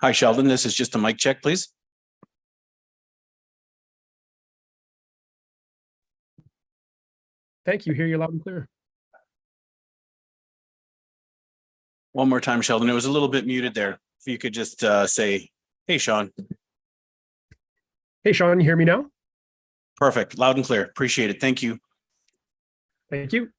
Hi, Sheldon. This is just a mic check, please. Thank you. Hear you loud and clear. One more time, Sheldon. It was a little bit muted there. If you could just say, hey, Sean. Hey, Sean, you hear me now? Perfect. Loud and clear. Appreciate it. Thank you. Thank you.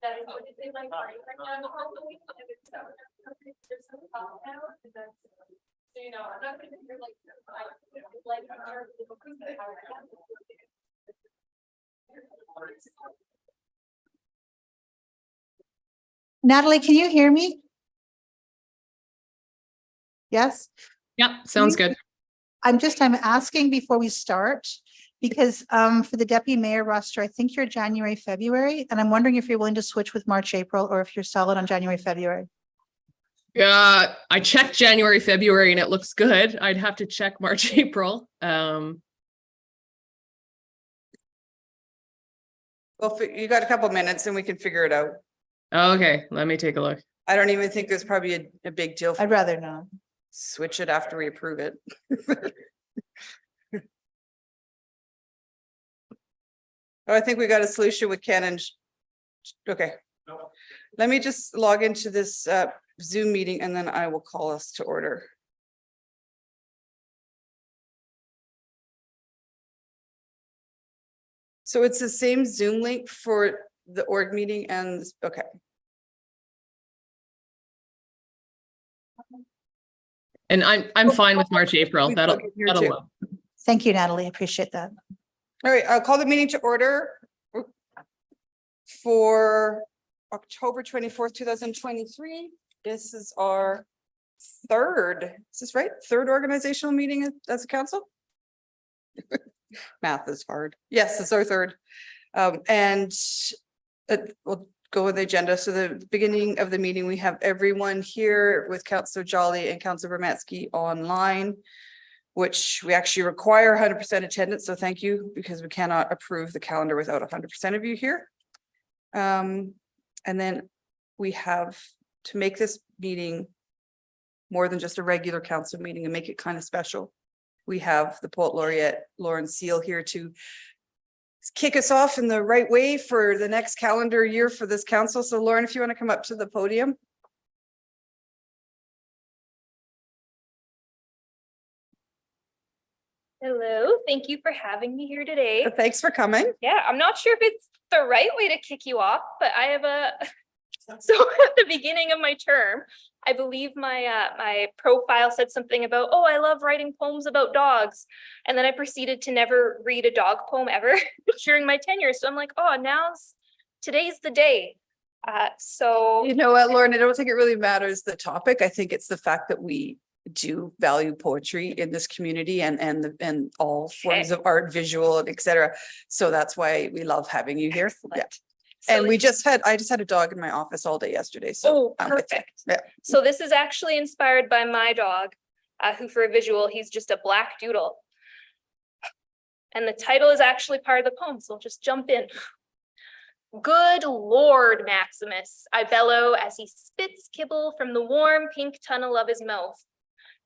That is what they like right now. So, you know, I'm not gonna hear like. Natalie, can you hear me? Yes, Yep, sounds good. I'm asking before we start, because for the deputy mayor roster, I think you're January, February, and I'm wondering if you're willing to switch with March, April, or if you're solid on January, February. I checked January, February, and it looks good. I'd have to check March, April. Well, you got a couple minutes and we can figure it out. Okay, let me take a look. I don't even think there's probably a big deal. I'd rather not. Switch it after we approve it. Oh, I think we got a solution with Canon. Okay. Let me just log into this Zoom meeting and then I will call us to order. So it's the same Zoom link for the org meeting and, okay. And I'm fine with March, April. We That'll plug it here too. work. Thank you, Natalie. I appreciate that. All right, I'll call the meeting to order for October 24th, 2023. This is our third, is this right? Third organizational meeting as a council? Math is hard. Yes, it's our third. And we'll go with the agenda. So the beginning of the meeting, we have everyone here with Councillor Jolly and Councillor Bermatsky online, which we actually require 100% attendance. So thank you, because we cannot approve the calendar without 100% of you here. And then we have to make this meeting more than just a regular council meeting and make it kind of special. We have the Poet Laureate Lauren Seal here to kick us off in the right way for the next calendar year for this council. So Lauren, if you want to come up to the podium. Hello, thank you for having me here today. Thanks for coming. Yeah, I'm not sure if it's the right way to kick you off, but I have a, so at the beginning of my term, I believe my my profile said something about, oh, I love writing poems about dogs. And then I proceeded to never read a dog poem ever during my tenure. So I'm like, oh, today's the day. So You know what, Lauren, I don't think it really matters the topic. I think it's the fact that we do value poetry in this community and all forms of art, visual, and et cetera. So that's why we love having you here. Excellent. Yeah. So And I just had a dog in my office all day yesterday. So oh, I'm with you. perfect. Yeah. So this is actually inspired by my dog, who for a visual, he's just a black doodle. And the title is actually part of the poem, so I'll just jump in. Good Lord, Maximus, I bellow as he spits kibble from the warm pink tunnel of his mouth.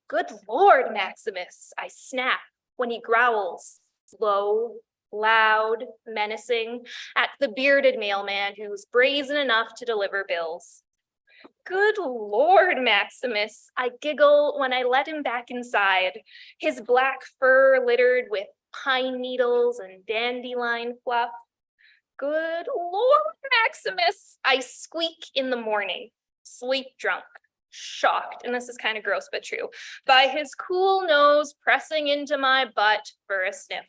Good Lord, Maximus, I snap when he growls, low, loud, menacing, at the bearded mailman who's brazen enough to deliver bills. Good Lord, Maximus, I giggle when I let him back inside, his black fur littered with pine needles and dandelion fluff. Good Lord, Maximus, I squeak in the morning, sleep drunk, shocked, and this is kind of gross but true, by his cool nose pressing into my butt for a sniff.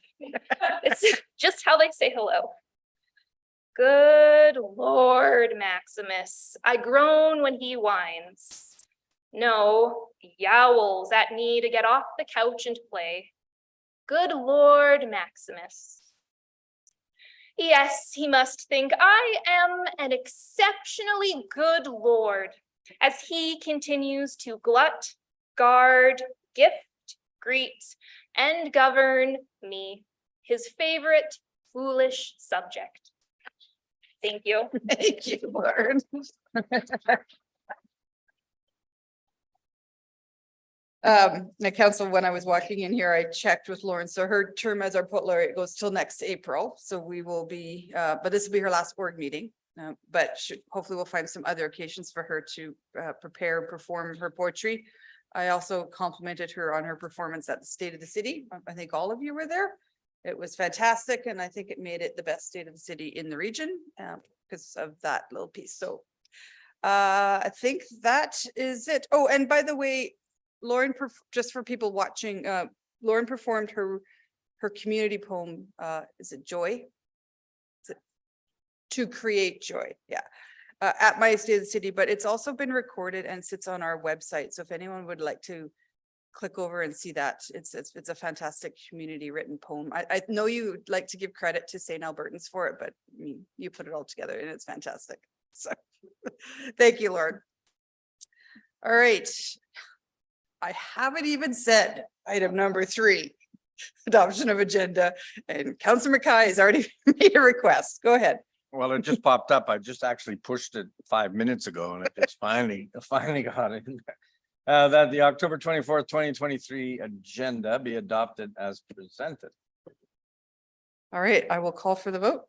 It's just how they say hello. Good Lord, Maximus, I groan when he whines. No, yowls at me to get off the couch and play. Good Lord, Maximus. Yes, he must think I am an exceptionally good lord, as he continues to glut, guard, gift, greet, and govern me, his favorite foolish subject. Thank you. Thank you, Lauren. The council, when I was walking in here, I checked with Lauren. So her term as our Poet Laureate goes till next April. So we will be, but this will be her last org meeting. But hopefully we'll find some other occasions for her to prepare and perform her poetry. I also complimented her on her performance at the State of the City. I think all of you were there. It was fantastic, and I think it made it the best State of the City in the region. because of that little piece. So I think that is it. Oh, and by the way, Lauren, just for people watching, Lauren performed her community poem, is it Joy? Is it To Create Joy? Yeah. At my State of the City, but it's also been recorded and sits on our website. So if anyone would like to click over and see that, it's a fantastic community written poem. I know you like to give credit to St. Albertans for it, but I mean, you put it all together and it's fantastic. So thank you, Lauren. All right. I haven't even said item number 3, adoption of agenda, and Councillor Mackay has already made a request. Go ahead. Well, it just popped up. I just actually pushed it 5 minutes ago and it just finally got it. That the October 24th, 2023 agenda be adopted as presented. All right, I will call for the vote.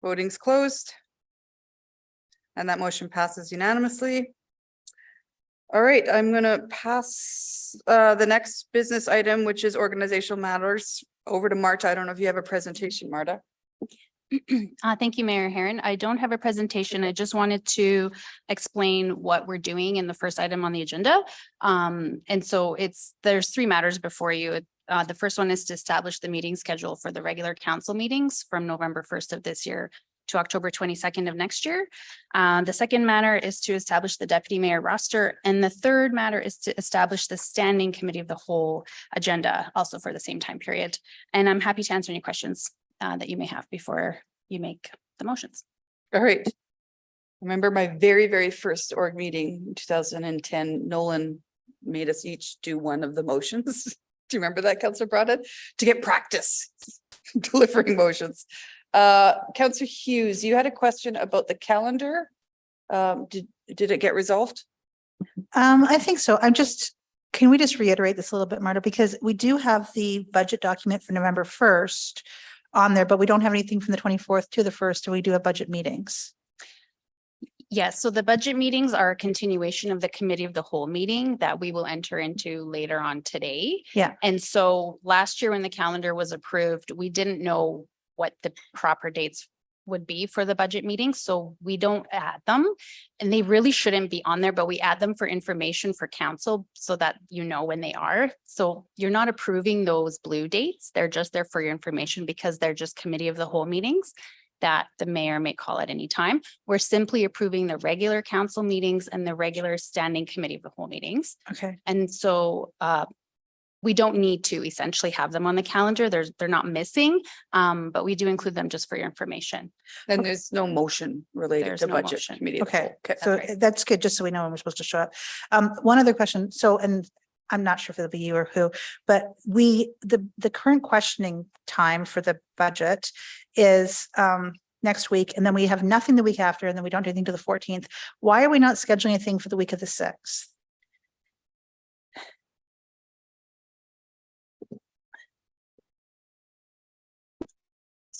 Voting's closed. And that motion passes unanimously. All right, I'm gonna pass the next business item, which is organizational matters, over to Marta. I don't know if you have a presentation, Marta. Thank you, Mayor Herron. I don't have a presentation. I just wanted to explain what we're doing in the first item on the agenda. And so there's 3 matters before you. The first one is to establish the meeting schedule for the regular council meetings from November 1st of this year to October 22nd of next year. The second matter is to establish the deputy mayor roster. And the third matter is to establish the standing committee of the whole agenda, also for the same time period. And I'm happy to answer any questions that you may have before you make the motions. All right. Remember my very, very first org meeting in 2010, Nolan made us each do one of the motions. Do you remember that, Councillor Brodhead? To get practice delivering motions. Councillor Hughes, you had a question about the calendar. Did it get resolved? I think so. Can we just reiterate this a little bit, Marta? Because we do have the budget document for November 1st on there, but we don't have anything from the 24th to the 1st, and we do have budget meetings. Yes, so the budget meetings are a continuation of the committee of the whole meeting that we will enter into later on today. Yeah. And so last year when the calendar was approved, we didn't know what the proper dates would be for the budget meetings, so we don't add them. And they really shouldn't be on there, but we add them for information for council so that you know when they are. So you're not approving those blue dates. They're just there for your information because they're just committee of the whole meetings that the mayor may call at any time. We're simply approving the regular council meetings and the regular standing committee of the whole meetings. Okay. And so we don't need to essentially have them on the calendar. They're not missing, but we do include them just for your information. And there's no motion related There's to no budget motion. committee. of the Okay, whole. Okay. so right. that's good, just so we know when we're supposed to show up. One other question, and I'm not sure if it'll be you or who, but the current questioning time for the budget is next week, and then we have nothing the week after, and then we don't do anything to the 14th. Why are we not scheduling a thing for the week of the 6th?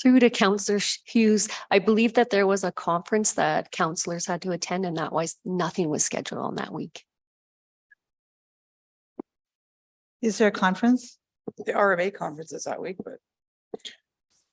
Through to Councillor Hughes, I believe that there was a conference that councillors had to attend, and that was nothing was scheduled on that week. Is there a conference? The RMA conference is that week, but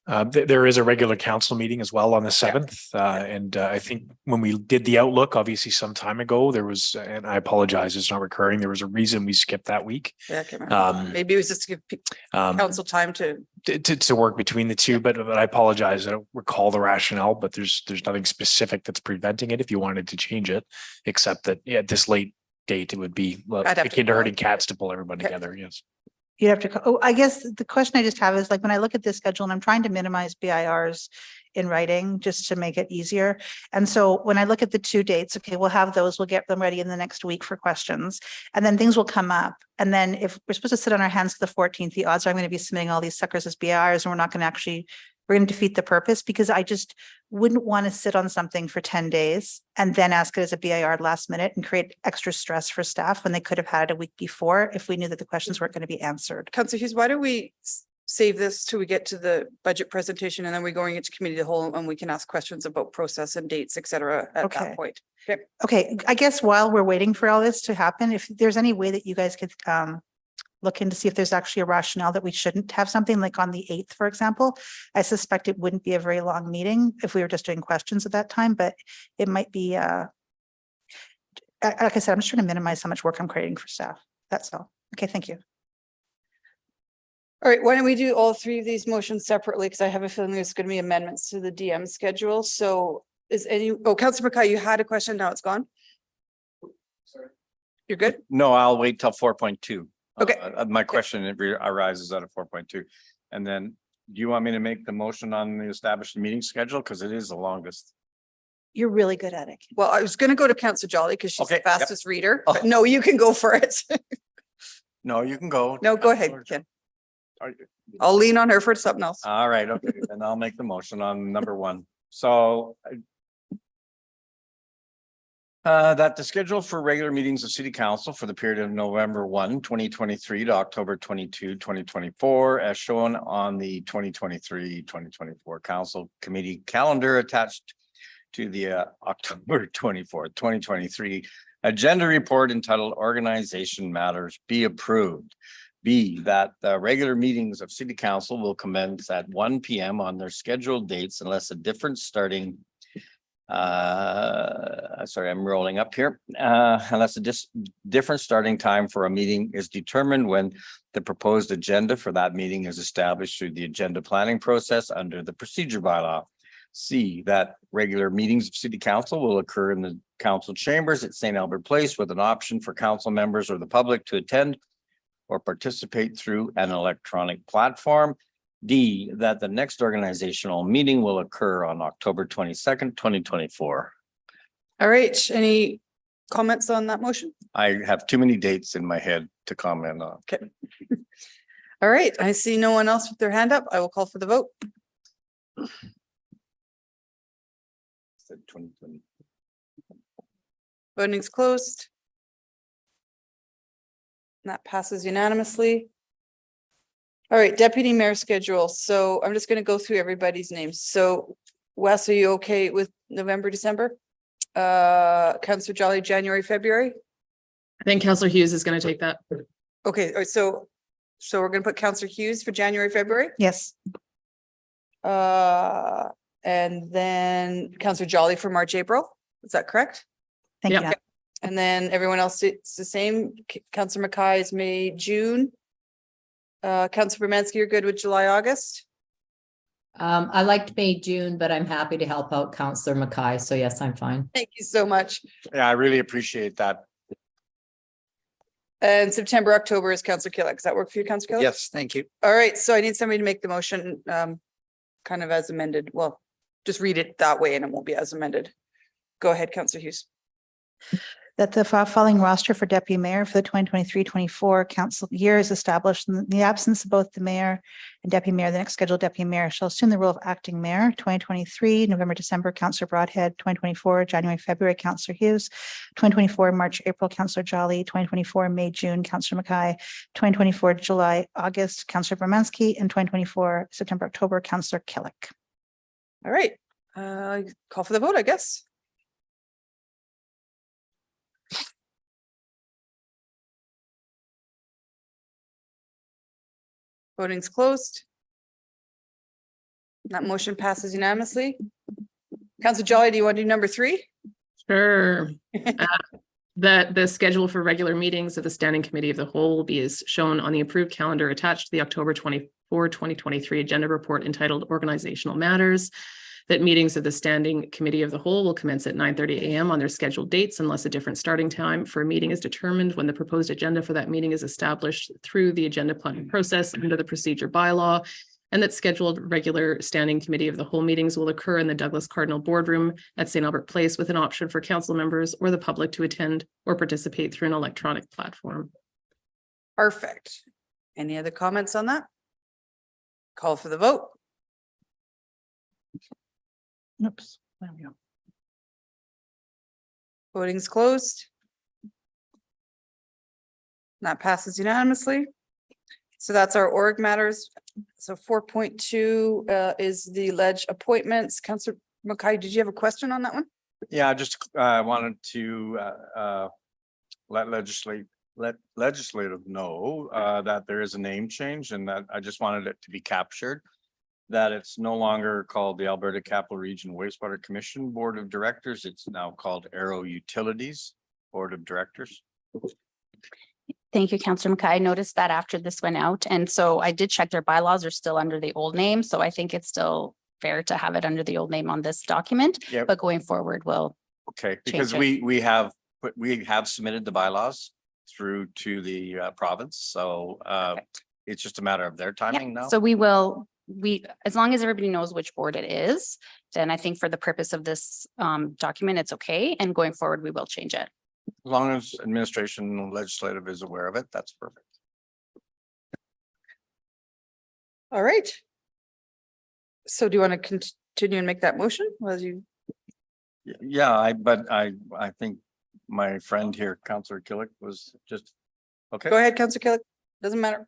There is a regular council meeting as well on the 7th. And I think when we did the outlook, obviously some time ago, there was, and I apologize, it's not recurring. There was a reason we skipped that week. yeah, I can't remember. Maybe it was just to give council time to. To work between the two, but I apologize. I don't recall the rationale, but there's nothing specific that's preventing it if you wanted to change it, except that at this late date, it would be I'd have to akin to call. herding cats to pull everybody Okay. together. Yes. You'd have to, I guess the question I just have is like, when I look at this schedule and I'm trying to minimize BIRs in writing just to make it easier. And so when I look at the 2 dates, okay, we'll have those, we'll get them ready in the next week for questions. And then things will come up. And then if we're supposed to sit on our hands to the 14th, the odds are I'm going to be submitting all these suckers as BIRs, and we're not going to actually, we're going to defeat the purpose, because I just wouldn't want to sit on something for 10 days and then ask it as a BIR last minute and create extra stress for staff when they could have had it a week before if we knew that the questions weren't going to be answered. Councillor Hughes, why don't we save this till we get to the budget presentation, and then we're going into committee of the whole, and we can ask questions about process and dates, et cetera, at Okay. that point. Okay. Okay, I guess while we're waiting for all this to happen, if there's any way that you guys could look into see if there's actually a rationale that we shouldn't have something like on the 8th, for example. I suspect it wouldn't be a very long meeting if we were just doing questions at that time, but it might be, like I said, I'm just trying to minimize how much work I'm creating for staff. That's all. Okay, thank you. All right, why don't we do all three of these motions separately? Because I have a feeling there's going to be amendments to the DM schedule. So is Councillor McKay, you had a question, now it's gone? Sorry. You're good? No, I'll wait till 4.2. Okay. My question arises out of 4.2. And then do you want me to make the motion on the established meeting schedule? Because it is the longest. You're really good at it. Well, I was going to go to Councillor Jolly because she's the Okay, yep. fastest reader, Oh. but no, you can go for it. No, you can go. No, go ahead, Ken. Are you- I'll lean on her for something else. All right, okay, then I'll make the motion on number 1. So that the schedule for regular meetings of city council for the period of November 1, 2023 to October 22, 2024, as shown on the 2023-2024 council committee calendar attached to the October 24th, 2023 agenda report entitled Organization Matters be approved. B, that the regular meetings of city council will commence at 1 p.m. on their scheduled dates unless a different starting. Sorry, I'm rolling up here. Unless a different starting time for a meeting is determined when the proposed agenda for that meeting is established through the agenda planning process under the procedure bylaw. C, that regular meetings of city council will occur in the council chambers at St. Albert Place with an option for council members or the public to attend or participate through an electronic platform. D, that the next organizational meeting will occur on October 22nd, 2024. All right, any comments on that motion? I have too many dates in my head to comment on. Okay. All right, I see no one else with their hand up. I will call for the vote. Said 2020. Voting's closed. And that passes unanimously. All right, deputy mayor schedule. So I'm just going to go through everybody's names. So Wes, are you okay with November, December? Councillor Jolly, January, February? I think Councillor Hughes is going to take that. Okay, all right, so we're going to put Councillor Hughes for January, February? Yes, And then Councillor Jolly for March, April. Is that correct? thank Yep. you. And then everyone else, it's the same. Councillor Mackay is May, June. Councillor Bermansky, you're good with July, August? I liked May, June, but I'm happy to help out Councillor Mackay. So yes, I'm fine. Thank you so much. Yeah, I really appreciate that. And September, October is Councillor Killick. Does that work for you, Councillor Killick? Yes, thank you. All right, so I need somebody to make the motion, kind of as amended. Well, just read it that way and it won't be as amended. Go ahead, Councillor Hughes. That the following roster for deputy mayor for the 2023-24 council year is established in the absence of both the mayor and deputy mayor. The next scheduled deputy mayor shall assume the role of acting mayor. 2023, November, December, Councillor Broadhead. 2024, January, February, Councillor Hughes. 2024, March, April, Councillor Jolly. 2024, May, June, Councillor Mackay. 2024, July, August, Councillor Bermansky. And 2024, September, October, Councillor Killick. All right, call for the vote, I guess. Voting's closed. That motion passes unanimously. Councillor Jolly, do you want to do number 3? Sure. That the schedule for regular meetings of the Standing Committee of the Whole will be as shown on the approved calendar attached to the October 24, 2023 agenda report entitled Organizational Matters. That meetings of the Standing Committee of the Whole will commence at 9:30 a.m. on their scheduled dates unless a different starting time for a meeting is determined when the proposed agenda for that meeting is established through the agenda planning process under the procedure bylaw. And that scheduled regular Standing Committee of the Whole meetings will occur in the Douglas Cardinal Boardroom at St. Albert Place with an option for council members or the public to attend or participate through an electronic platform. Perfect. Any other comments on that? Call for the vote. Oops. There we go. Voting's closed. That passes unanimously. So that's our org matters. So 4.2 is the ledge appointments. Councillor Mackay, did you have a question on that one? Yeah, I just wanted to let let legislative know that there is a name change and that I just wanted it to be captured. That it's no longer called the Alberta Capital Region Wastewater Commission Board of Directors. It's now called Arrow Utilities Board of Directors. Thank you, Councillor McKay. I noticed that after this went out, and so I did check their bylaws are still under the old name, so I think it's still fair to have it under the old name on this document. Yep. But going forward, we'll Okay, because it. we have submitted the bylaws through to the province, so Perfect. it's just a matter of their timing now. So as long as everybody knows which board it is, then I think for the purpose of this document, it's okay. And going forward, we will change it. As long as administration and legislative is aware of it, that's perfect. All right. So do you want to continue and make that motion as you? Yeah, but I think my friend here, Councillor Killick, was just, okay. Go ahead, Councillor Killick. Doesn't matter.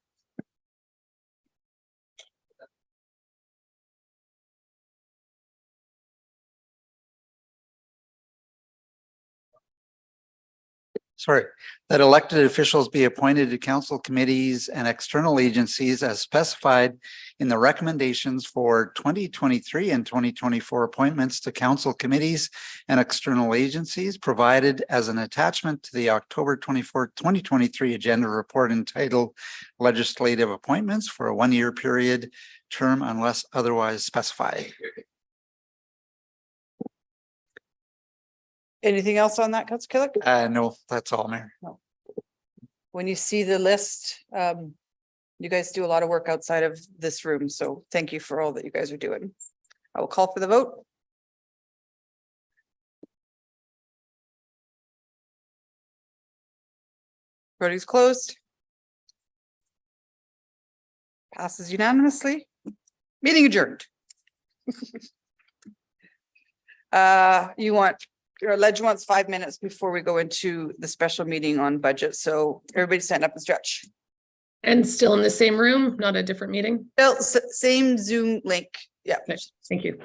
Sorry, that elected officials be appointed to council committees and external agencies as specified in the recommendations for 2023 and 2024 appointments to council committees and external agencies provided as an attachment to the October 24th, 2023 agenda report entitled Legislative Appointments for a one-year period term unless otherwise specified. Anything else on that, Councillor Killick? No, that's all, Mayor. When you see the list, you guys do a lot of work outside of this room, so thank you for all that you guys are doing. I will call for the vote. Voting is closed. Passes unanimously. Meeting adjourned. Ledge wants 5 minutes before we go into the special meeting on budget, so everybody stand up and stretch. And still in the same room, not a different meeting? Bill, same Zoom link. Yeah. Okay, thank you.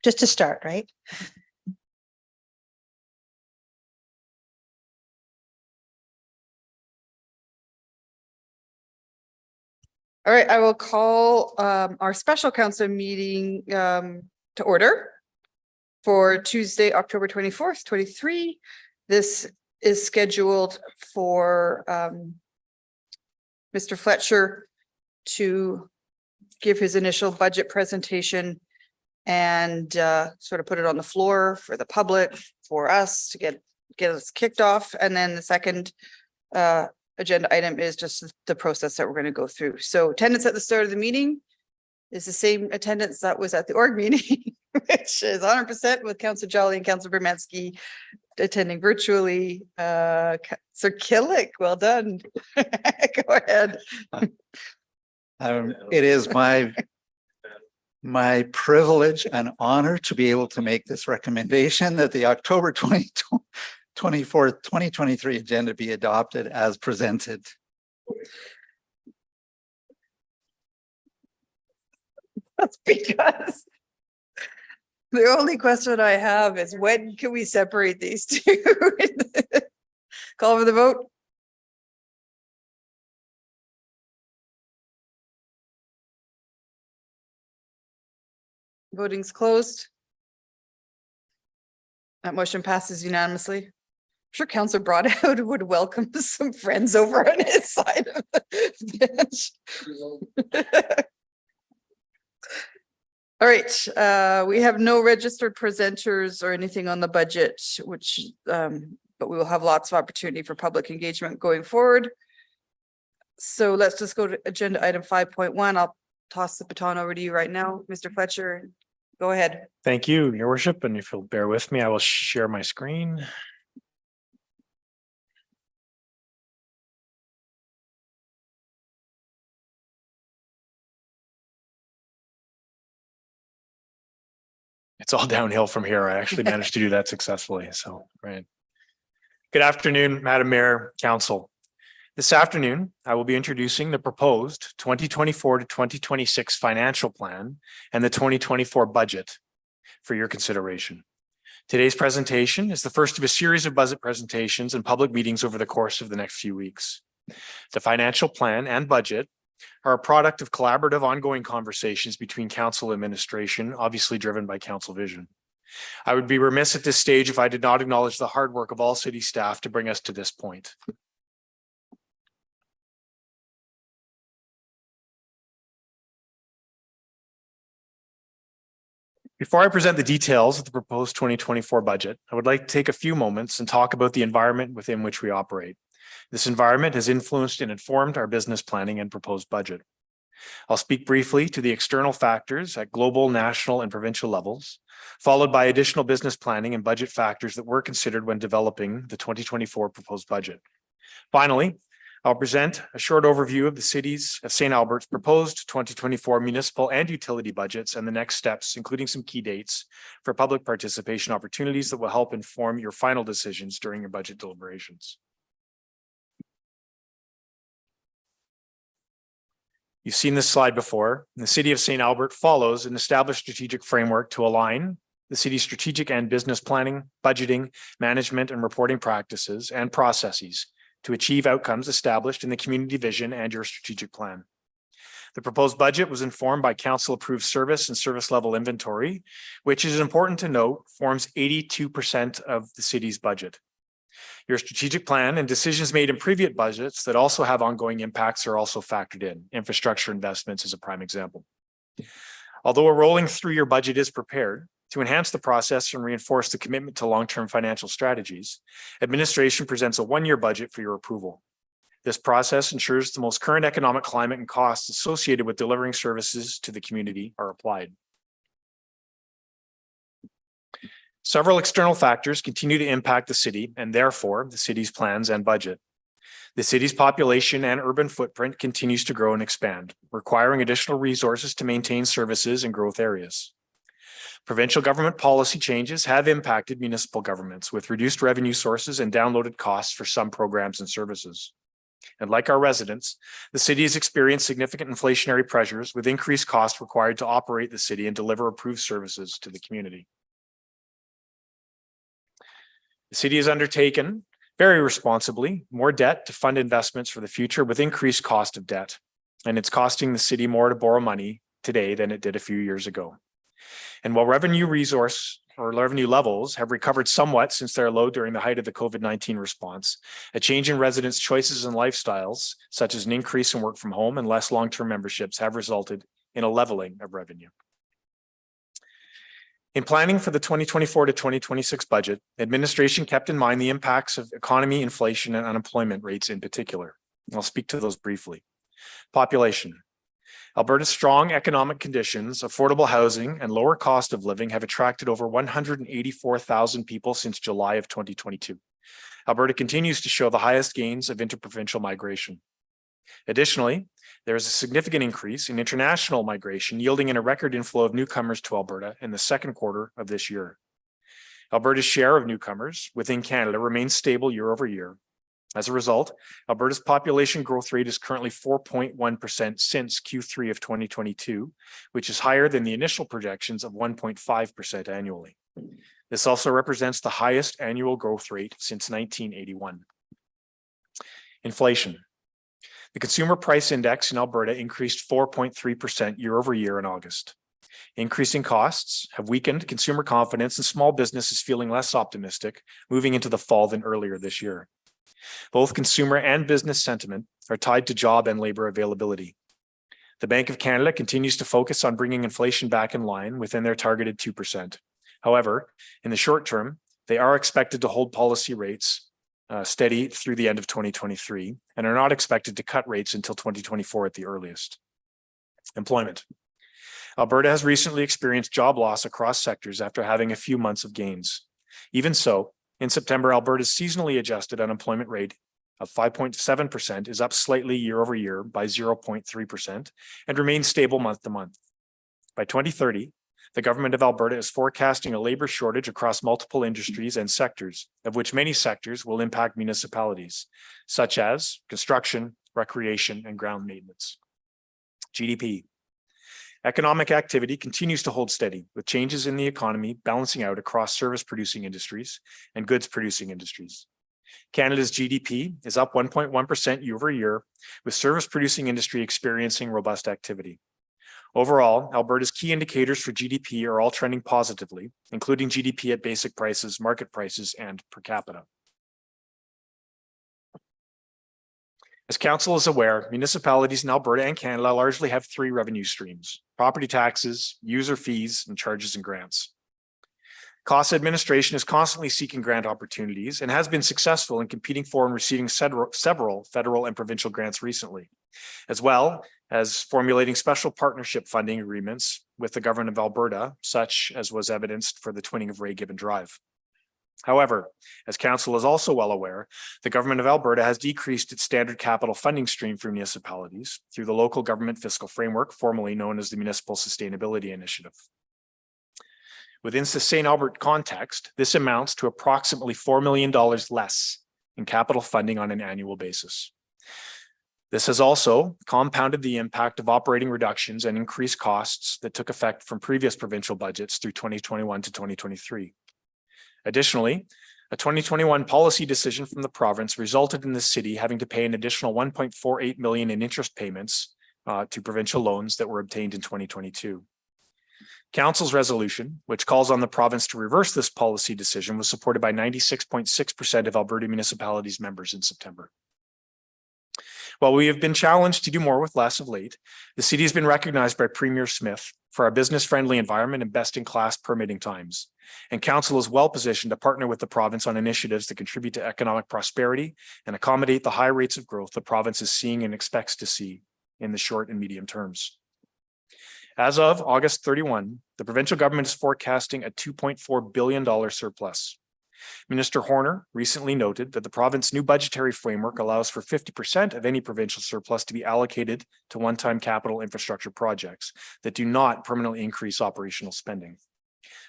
just to start, right? All right, I will call our special council meeting to order for Tuesday, October 24th, 23. This is scheduled for Mr. Fletcher to give his initial budget presentation and sort of put it on the floor for the public, for us to get us kicked off. And then the second agenda item is just the process that we're going to go through. So attendance at the start of the meeting is the same attendance that was at the org meeting, which is 100% with Councillor Jolly and Councillor Bermansky attending virtually. Sir Killick, well done. Go ahead. It is my privilege and honor to be able to make this recommendation that the October 24th, 2023 agenda be adopted as presented. That's because the only question I have is when can we separate these two? Call for the vote. Voting's closed. That motion passes unanimously. I'm sure Councillor Broadhead would welcome some friends over on his side of the bench. All right, we have no registered presenters or anything on the budget, which, but we will have lots of opportunity for public engagement going forward. So let's just go to agenda item 5.1. I'll toss the baton over to you right now, Mr. Fletcher. Go ahead. Thank you, Your Worship, and if you'll bear with me, I will share my screen. It's all downhill from here. I actually managed to do that successfully, so great. Good afternoon, Madam Mayor, Council. This afternoon, I will be introducing the proposed 2024 to 2026 financial plan and the 2024 budget for your consideration. Today's presentation is the first of a series of budget presentations and public meetings over the course of the next few weeks. The financial plan and budget are a product of collaborative ongoing conversations between council administration, obviously driven by council vision. I would be remiss at this stage if I did not acknowledge the hard work of all city staff to bring us to this point. Before I present the details of the proposed 2024 budget, I would like to take a few moments and talk about the environment within which we operate. This environment has influenced and informed our business planning and proposed budget. I'll speak briefly to the external factors at global, national, and provincial levels, followed by additional business planning and budget factors that were considered when developing the 2024 proposed budget. Finally, I'll present a short overview of the cities of St. Albert's proposed 2024 municipal and utility budgets and the next steps, including some key dates for public participation opportunities that will help inform your final decisions during your budget deliberations. You've seen this slide before. The City of St. Albert follows an established strategic framework to align the city's strategic and business planning, budgeting, management, and reporting practices and processes to achieve outcomes established in the community vision and your strategic plan. The proposed budget was informed by council-approved service and service level inventory, which is important to note, forms 82% of the city's budget. Your strategic plan and decisions made in previous budgets that also have ongoing impacts are also factored in. Infrastructure investments is a prime example. Although a rolling three-year budget is prepared, to enhance the process and reinforce the commitment to long-term financial strategies, administration presents a one-year budget for your approval. This process ensures the most current economic climate and costs associated with delivering services to the community are applied. Several external factors continue to impact the city and therefore the city's plans and budget. The city's population and urban footprint continues to grow and expand, requiring additional resources to maintain services in growth areas. Provincial government policy changes have impacted municipal governments with reduced revenue sources and downloaded costs for some programs and services. And like our residents, the city has experienced significant inflationary pressures with increased costs required to operate the city and deliver approved services to the community. The city has undertaken very responsibly more debt to fund investments for the future with increased cost of debt. And it's costing the city more to borrow money today than it did a few years ago. And while revenue levels have recovered somewhat since their low during the height of the COVID-19 response, a change in residents' choices and lifestyles, such as an increase in work from home and less long-term memberships, have resulted in a leveling of revenue. In planning for the 2024 to 2026 budget, administration kept in mind the impacts of economy, inflation, and unemployment rates in particular. I'll speak to those briefly. Population. Alberta's strong economic conditions, affordable housing, and lower cost of living have attracted over 184,000 people since July of 2022. Alberta continues to show the highest gains of interprovincial migration. Additionally, there is a significant increase in international migration, yielding in a record inflow of newcomers to Alberta in the second quarter of this year. Alberta's share of newcomers within Canada remains stable year over year. As a result, Alberta's population growth rate is currently 4.1% since Q3 of 2022, which is higher than the initial projections of 1.5% annually. This also represents the highest annual growth rate since 1981. Inflation. The Consumer Price Index in Alberta increased 4.3% year over year in August. Increasing costs have weakened consumer confidence, and small businesses feeling less optimistic moving into the fall than earlier this year. Both consumer and business sentiment are tied to job and labor availability. The Bank of Canada continues to focus on bringing inflation back in line within their targeted 2%. However, in the short term, they are expected to hold policy rates steady through the end of 2023 and are not expected to cut rates until 2024 at the earliest. Employment. Alberta has recently experienced job loss across sectors after having a few months of gains. Even so, in September, Alberta's seasonally adjusted unemployment rate of 5.7% is up slightly year over year by 0.3% and remains stable month to month. By 2030, the government of Alberta is forecasting a labor shortage across multiple industries and sectors, of which many sectors will impact municipalities, such as construction, recreation, and ground maintenance. GDP. Economic activity continues to hold steady, with changes in the economy balancing out across service-producing industries and goods-producing industries. Canada's GDP is up 1.1% year over year, with service-producing industry experiencing robust activity. Overall, Alberta's key indicators for GDP are all trending positively, including GDP at basic prices, market prices, and per capita. As Council is aware, municipalities in Alberta and Canada largely have three revenue streams: property taxes, user fees, and charges and grants. Cost administration is constantly seeking grant opportunities and has been successful in competing for and receiving several federal and provincial grants recently, as well as formulating special partnership funding agreements with the government of Alberta, such as was evidenced for the twinning of Ray Gibbon Drive. However, as Council is also well aware, the government of Alberta has decreased its standard capital funding stream for municipalities through the Local Government Fiscal Framework, formerly known as the Municipal Sustainability Initiative. Within the St. Albert context, this amounts to approximately $4 million less in capital funding on an annual basis. This has also compounded the impact of operating reductions and increased costs that took effect from previous provincial budgets through 2021 to 2023. Additionally, a 2021 policy decision from the province resulted in the city having to pay an additional $1.48 million in interest payments to provincial loans that were obtained in 2022. Council's resolution, which calls on the province to reverse this policy decision, was supported by 96.6% of Alberta municipalities members in September. While we have been challenged to do more with less of late, the city has been recognized by Premier Smith for our business-friendly environment and best-in-class permitting times. And Council is well positioned to partner with the province on initiatives that contribute to economic prosperity and accommodate the high rates of growth the province is seeing and expects to see in the short and medium terms. As of August 31, the provincial government is forecasting a $2.4 billion surplus. Minister Horner recently noted that the province's new budgetary framework allows for 50% of any provincial surplus to be allocated to one-time capital infrastructure projects that do not permanently increase operational spending.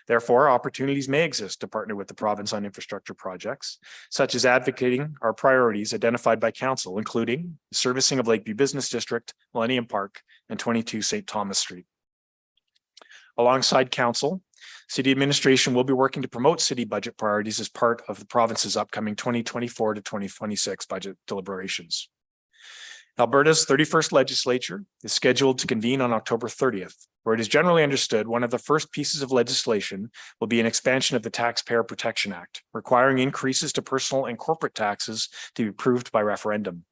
Therefore, opportunities may exist to partner with the province on infrastructure projects, such as advocating our priorities identified by council, including servicing of Lakeview Business District, Millennium Park, and 22 St. Thomas Street. Alongside council, city administration will be working to promote city budget priorities as part of the province's upcoming 2024 to 2026 budget deliberations. Alberta's 31st legislature is scheduled to convene on October 30th, where it is generally understood one of the first pieces of legislation will be an expansion of the Taxpayer Protection Act, requiring increases to personal and corporate taxes to be approved by referendum.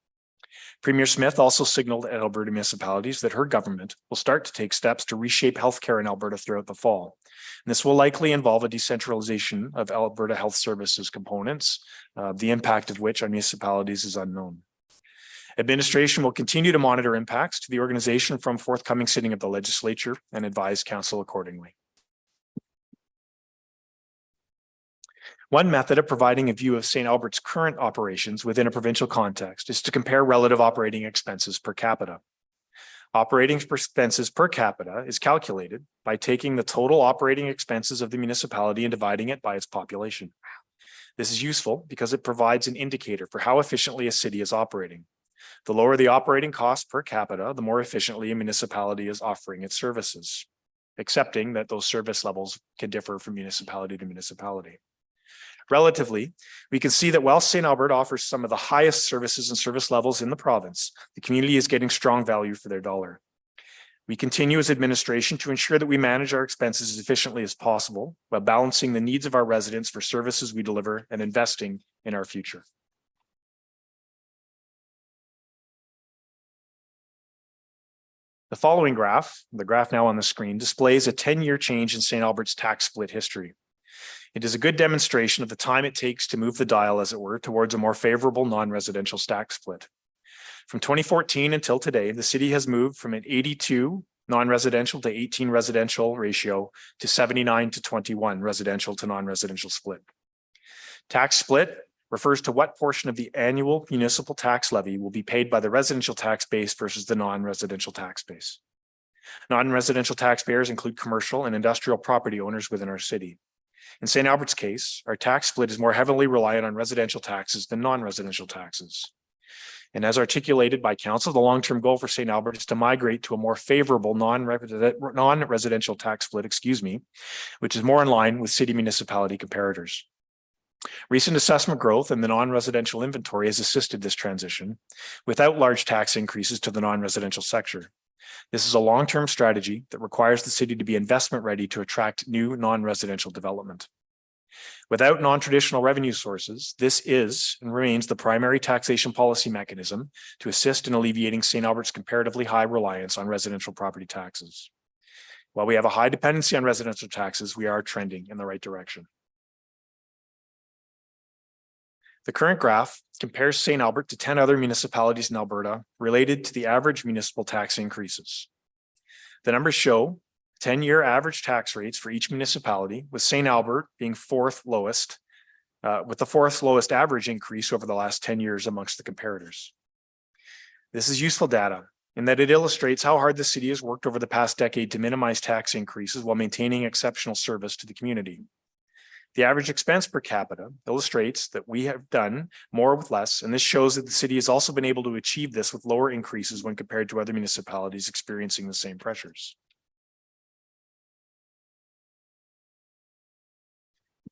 Premier Smith also signaled at Alberta municipalities that her government will start to take steps to reshape healthcare in Alberta throughout the fall. And this will likely involve a decentralization of Alberta Health Services components, the impact of which on municipalities is unknown. Administration will continue to monitor impacts to the organization from forthcoming sitting of the legislature and advise council accordingly. One method of providing a view of St. Albert's current operations within a provincial context is to compare relative operating expenses per capita. Operating expenses per capita is calculated by taking the total operating expenses of the municipality and dividing it by its population. This is useful because it provides an indicator for how efficiently a city is operating. The lower the operating cost per capita, the more efficiently a municipality is offering its services, accepting that those service levels can differ from municipality to municipality. Relatively, we can see that while St. Albert offers some of the highest services and service levels in the province, the community is getting strong value for their dollar. We continue as administration to ensure that we manage our expenses as efficiently as possible while balancing the needs of our residents for services we deliver and investing in our future. The following graph, the graph now on the screen, displays a 10-year change in St. Albert's tax split history. It is a good demonstration of the time it takes to move the dial, as it were, towards a more favorable non-residential tax split. From 2014 until today, the city has moved from an 82 non-residential to 18 residential ratio to 79 to 21 residential to non-residential split. Tax split refers to what portion of the annual municipal tax levy will be paid by the residential tax base versus the non-residential tax base. Non-residential taxpayers include commercial and industrial property owners within our city. In St. Albert's case, our tax split is more heavily reliant on residential taxes than non-residential taxes. And as articulated by council, the long-term goal for St. Albert is to migrate to a more favorable non-residential tax split, which is more in line with city municipality comparators. Recent assessment growth in the non-residential inventory has assisted this transition without large tax increases to the non-residential sector. This is a long-term strategy that requires the city to be investment ready to attract new non-residential development. Without non-traditional revenue sources, this is and remains the primary taxation policy mechanism to assist in alleviating St. Albert's comparatively high reliance on residential property taxes. While we have a high dependency on residential taxes, we are trending in the right direction. The current graph compares St. Albert to 10 other municipalities in Alberta related to the average municipal tax increases. The numbers show 10-year average tax rates for each municipality, with St. Albert being fourth lowest, with the fourth lowest average increase over the last 10 years amongst the comparators. This is useful data in that it illustrates how hard the city has worked over the past decade to minimize tax increases while maintaining exceptional service to the community. The average expense per capita illustrates that we have done more with less, and this shows that the city has also been able to achieve this with lower increases when compared to other municipalities experiencing the same pressures.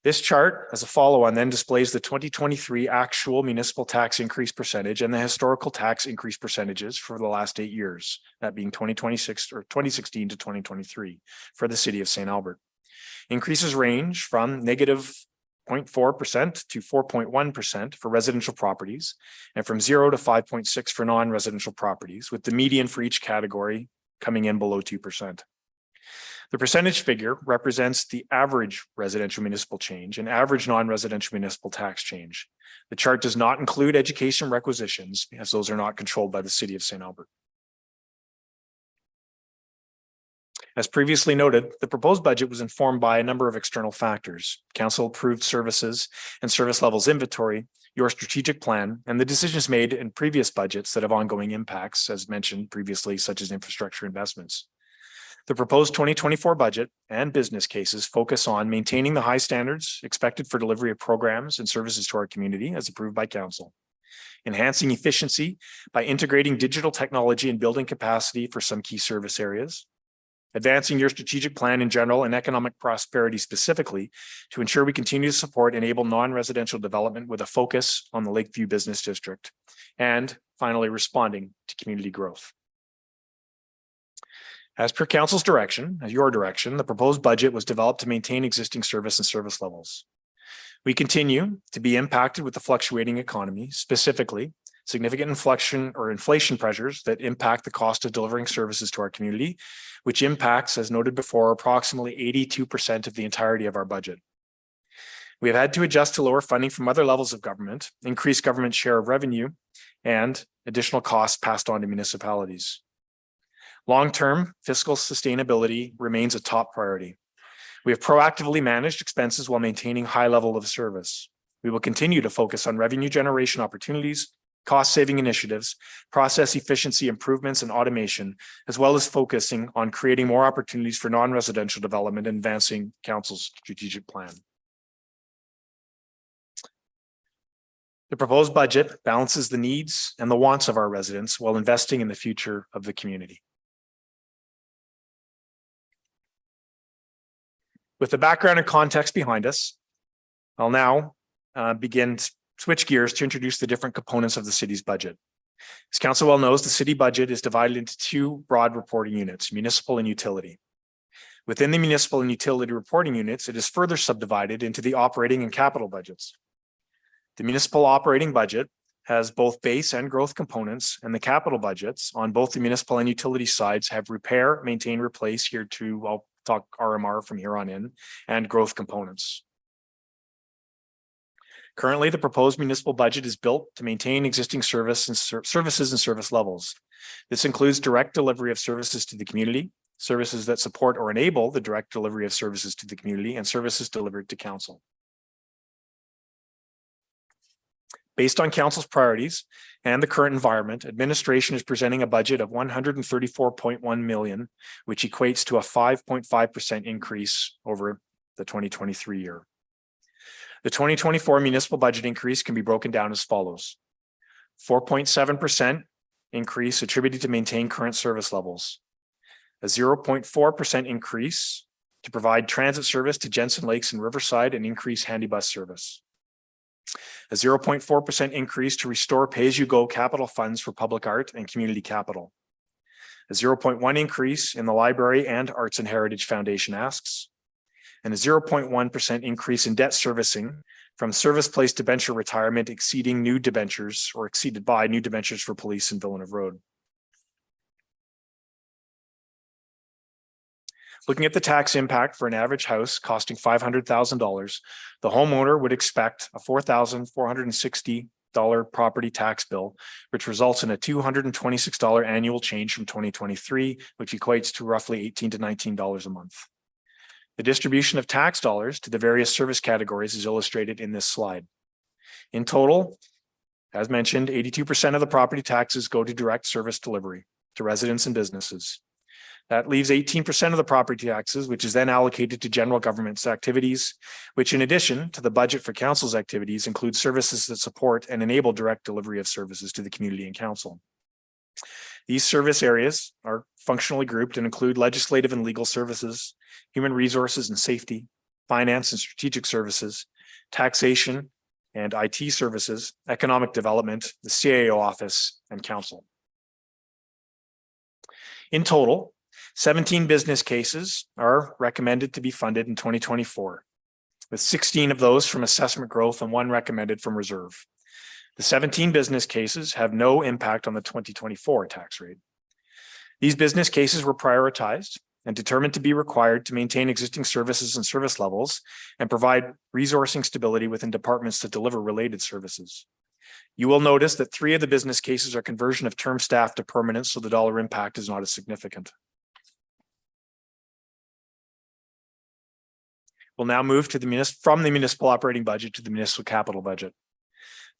This chart, as a follow-on, then displays the 2023 actual municipal tax increase percentage and the historical tax increase percentages for the last 8 years, that being 2026 or 2016 to 2023 for the city of St. Albert. Increases range from negative 0.4% to 4.1% for residential properties and from 0 to 5.6 for non-residential properties, with the median for each category coming in below 2%. The percentage figure represents the average residential municipal change and average non-residential municipal tax change. The chart does not include education requisitions, as those are not controlled by the city of St. Albert. As previously noted, the proposed budget was informed by a number of external factors: council approved services and service levels inventory, your strategic plan, and the decisions made in previous budgets that have ongoing impacts, as mentioned previously, such as infrastructure investments. The proposed 2024 budget and business cases focus on maintaining the high standards expected for delivery of programs and services to our community as approved by council, enhancing efficiency by integrating digital technology and building capacity for some key service areas, advancing your strategic plan in general and economic prosperity specifically to ensure we continue to support and enable non-residential development with a focus on the Lakeview Business District, and finally responding to community growth. As per council's direction, as your direction, the proposed budget was developed to maintain existing service and service levels. We continue to be impacted with the fluctuating economy, specifically significant inflation pressures that impact the cost of delivering services to our community, which impacts, as noted before, approximately 82% of the entirety of our budget. We have had to adjust to lower funding from other levels of government, increase government share of revenue, and additional costs passed on to municipalities. Long-term fiscal sustainability remains a top priority. We have proactively managed expenses while maintaining high level of service. We will continue to focus on revenue generation opportunities, cost-saving initiatives, process efficiency improvements and automation, as well as focusing on creating more opportunities for non-residential development and advancing council's strategic plan. The proposed budget balances the needs and the wants of our residents while investing in the future of the community. With the background and context behind us, I'll now switch gears to introduce the different components of the city's budget. As council well knows, the city budget is divided into two broad reporting units, municipal and utility. Within the municipal and utility reporting units, it is further subdivided into the operating and capital budgets. The municipal operating budget has both base and growth components, and the capital budgets on both the municipal and utility sides have repair, maintain, replace here to, I'll talk RMR from here on in, and growth components. Currently, the proposed municipal budget is built to maintain existing services and service levels. This includes direct delivery of services to the community, services that support or enable the direct delivery of services to the community, and services delivered to council. Based on council's priorities and the current environment, administration is presenting a budget of 134.1 million, which equates to a 5.5% increase over the 2023 year. The 2024 municipal budget increase can be broken down as follows. 4.7% increase attributed to maintain current service levels. A 0.4% increase to provide transit service to Jensen Lakes and Riverside and increase handy bus service. A 0.4% increase to restore pay-as-you-go capital funds for public art and community capital. A 0.1% increase in the Library and Arts and Heritage Foundation asks, and a 0.1% increase in debt servicing from service-placed debenture retirement exceeding new debentures or exceeded by new debentures for police and Villeneuve Road. Looking at the tax impact for an average house costing $500,000, the homeowner would expect a $4,460 property tax bill, which results in a $226 annual change from 2023, which equates to roughly $18 to $19 a month. The distribution of tax dollars to the various service categories is illustrated in this slide. In total, as mentioned, 82% of the property taxes go to direct service delivery to residents and businesses. That leaves 18% of the property taxes, which is then allocated to general government's activities, which in addition to the budget for council's activities include services that support and enable direct delivery of services to the community and council. These service areas are functionally grouped and include legislative and legal services, human resources and safety, finance and strategic services, taxation and IT services, economic development, the CAO office, and council. In total, 17 business cases are recommended to be funded in 2024, with 16 of those from assessment growth and 1 recommended from reserve. The 17 business cases have no impact on the 2024 tax rate. These business cases were prioritized and determined to be required to maintain existing services and service levels and provide resourcing stability within departments that deliver related services. You will notice that 3 of the business cases are conversion of term staff to permanent, so the dollar impact is not as significant. We'll now move to from the municipal operating budget to the municipal capital budget.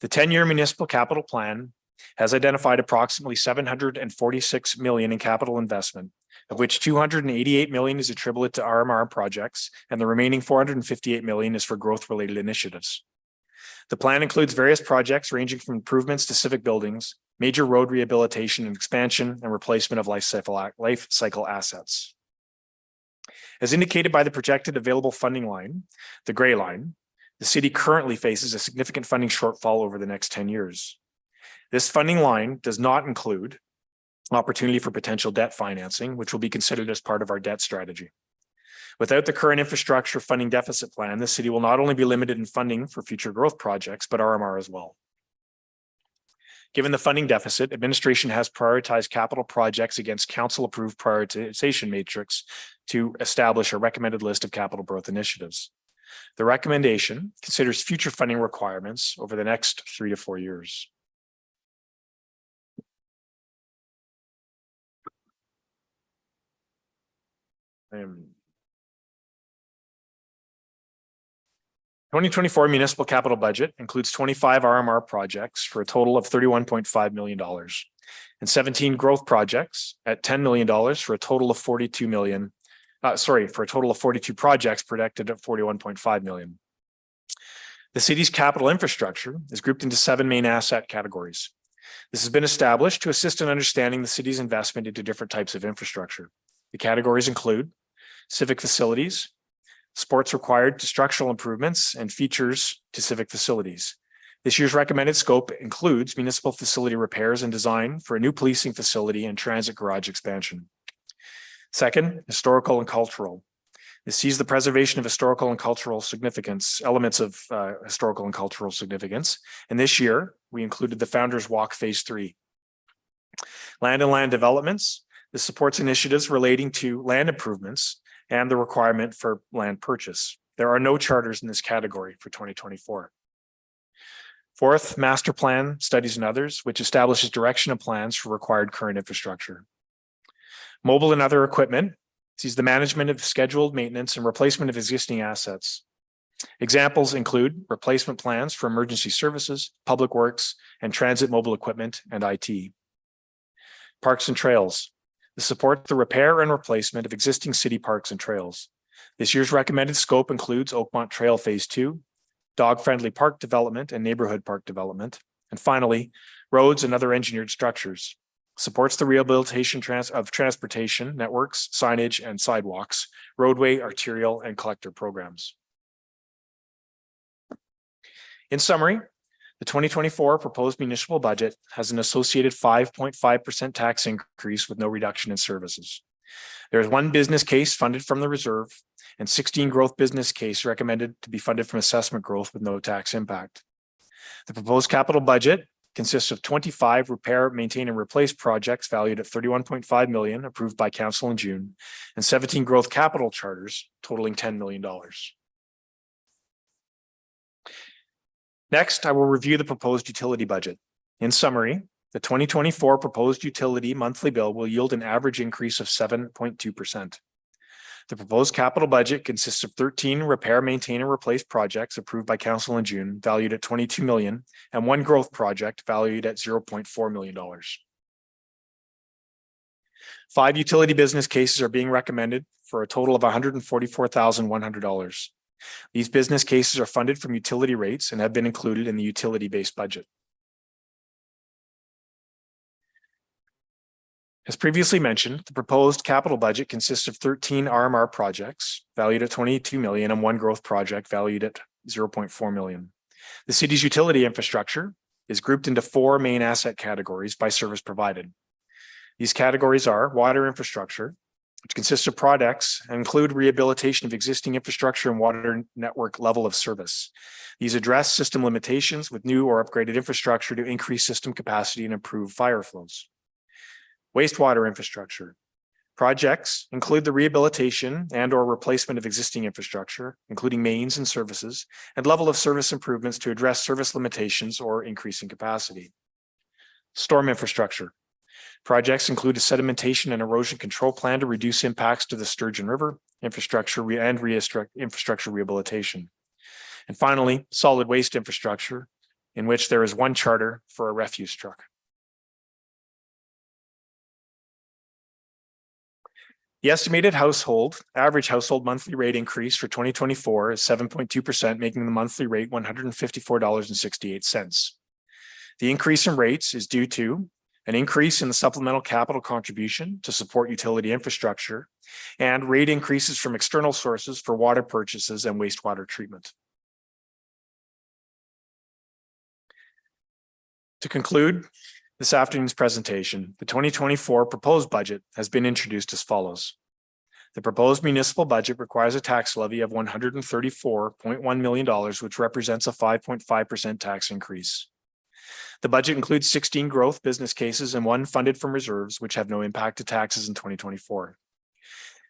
The 10-year municipal capital plan has identified approximately 746 million in capital investment, of which 288 million is attributable to RMR projects, and the remaining 458 million is for growth-related initiatives. The plan includes various projects ranging from improvements to civic buildings, major road rehabilitation and expansion, and replacement of life cycle assets. As indicated by the projected available funding line, the gray line, the city currently faces a significant funding shortfall over the next 10 years. This funding line does not include opportunity for potential debt financing, which will be considered as part of our debt strategy. Without the current infrastructure funding deficit plan, the city will not only be limited in funding for future growth projects, but RMR as well. Given the funding deficit, administration has prioritized capital projects against council-approved prioritization matrix to establish a recommended list of capital growth initiatives. The recommendation considers future funding requirements over the next 3 to 4 years. Um, 2024 municipal capital budget includes 25 RMR projects for a total of $31.5 million and 17 growth projects at $10 million for a total of 42 million. For a total of 42 projects projected at 41.5 million. The city's capital infrastructure is grouped into 7 main asset categories. This has been established to assist in understanding the city's investment into different types of infrastructure. The categories include civic facilities, sports required to structural improvements, and features to civic facilities. This year's recommended scope includes municipal facility repairs and design for a new policing facility and transit garage expansion. Second, historical and cultural. This sees the preservation of historical and cultural significance, elements of historical and cultural significance. And this year, we included the Founders Walk Phase 3. Land and land developments. This supports initiatives relating to land improvements and the requirement for land purchase. There are no charters in this category for 2024. Fourth, master plan, studies and others, which establishes direction and plans for required current infrastructure. Mobile and other equipment sees the management of scheduled maintenance and replacement of existing assets. Examples include replacement plans for emergency services, public works, and transit mobile equipment and IT. Parks and trails. This supports the repair and replacement of existing city parks and trails. This year's recommended scope includes Oakmont Trail Phase 2, dog-friendly park development and neighborhood park development. And finally, roads and other engineered structures. Supports the rehabilitation of transportation networks, signage and sidewalks, roadway, arterial, and collector programs. In summary, the 2024 proposed municipal budget has an associated 5.5% tax increase with no reduction in services. There is 1 business case funded from the reserve and 16 growth business case recommended to be funded from assessment growth with no tax impact. The proposed capital budget consists of 25 repair, maintain, and replace projects valued at 31.5 million approved by council in June, and 17 growth capital charters totaling $10 million. Next, I will review the proposed utility budget. In summary, the 2024 proposed utility monthly bill will yield an average increase of 7.2%. The proposed capital budget consists of 13 repair, maintain, and replace projects approved by council in June, valued at 22 million, and 1 growth project valued at $0.4 million. 5 utility business cases are being recommended for a total of $144,100. These business cases are funded from utility rates and have been included in the utility-based budget. As previously mentioned, the proposed capital budget consists of 13 RMR projects valued at 22 million and 1 growth project valued at 0.4 million. The city's utility infrastructure is grouped into 4 main asset categories by service provided. These categories are water infrastructure, which consists of projects and include rehabilitation of existing infrastructure and water network level of service. These address system limitations with new or upgraded infrastructure to increase system capacity and improve fire flows. Wastewater infrastructure. Projects include the rehabilitation and or replacement of existing infrastructure, including mains and services, and level of service improvements to address service limitations or increasing capacity. Storm infrastructure. Projects include a sedimentation and erosion control plan to reduce impacts to the Sturgeon River, infrastructure rehabilitation. And finally, solid waste infrastructure, in which there is 1 charter for a refuse truck. The estimated average household monthly rate increase for 2024 is 7.2%, making the monthly rate $154.68. The increase in rates is due to an increase in the supplemental capital contribution to support utility infrastructure and rate increases from external sources for water purchases and wastewater treatment. To conclude this afternoon's presentation, the 2024 proposed budget has been introduced as follows. The proposed municipal budget requires a tax levy of $134.1 million, which represents a 5.5% tax increase. The budget includes 16 growth business cases and 1 funded from reserves, which have no impact to taxes in 2024.